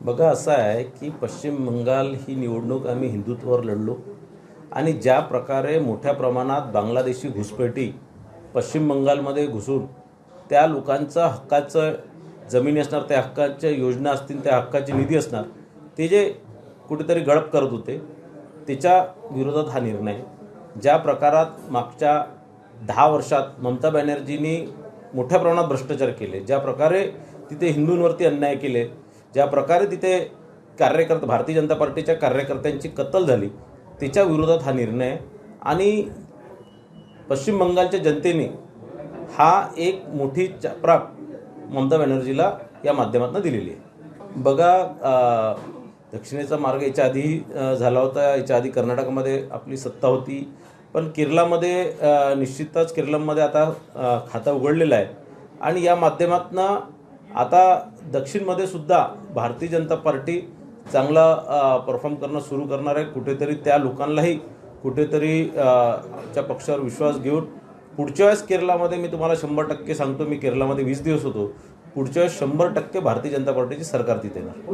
बघा असं आहे की पश्चिम बंगाल ही निवडणूक आम्ही हिंदुत्वावर लढलो आणि ज्या प्रकारे मोठ्या प्रमाणात बांगलादेशी घुसपैठी पश्चिम बंगालमध्ये घुसून त्या लोकांचा हक्काचं जमिनी असणार, त्या हक्काच्या योजना असतील, त्या हक्काचे निधी असणार, ते जे कुठेतरी गडप करत होते त्याच्या विरोधात हा निर्णय. ज्या प्रकारात मागच्या 10 वर्षात ममता बॅनर्जींनी मोठ्या प्रमाणात भ्रष्टाचार केले, ज्या प्रकारे तिथे हिंदूंवरती अन्याय केले, ज्या प्रकारे तिथे भारतीय जनता पार्टीच्या कार्यकर्त्यांची कत्तल झाली, त्याच्या विरोधात हा निर्णय. आणि पश्चिम बंगालच्या जनतेने हा एक मोठी चपराक ममता बॅनर्जीला या माध्यमातून दिलेली आहे. बघा, दक्षिणेचा मार्ग याच्या आधी झाला होता. याच्या आधी कर्नाटकमध्ये आपली सत्ता होती, पण केरळामध्ये निश्चितच केरळमध्ये आता खातं उघडलेलं आहे. आणि या माध्यमातून आता दक्षिणमध्ये सुद्धा भारतीय जनता पार्टी चांगला परफॉर्म करणं सुरू करणार आहे. कुठेतरी त्या लोकांनाही कुठेतरी च्या पक्षावर विश्वास घेऊन पुढच्या वेळेस केरळामध्ये मी तुम्हाला 100% सांगतो, मी केरळामध्ये 20 दिवस होतो, पुढच्या वेळेस 100% भारतीय जनता पार्टीची सरकार तिथे येणार.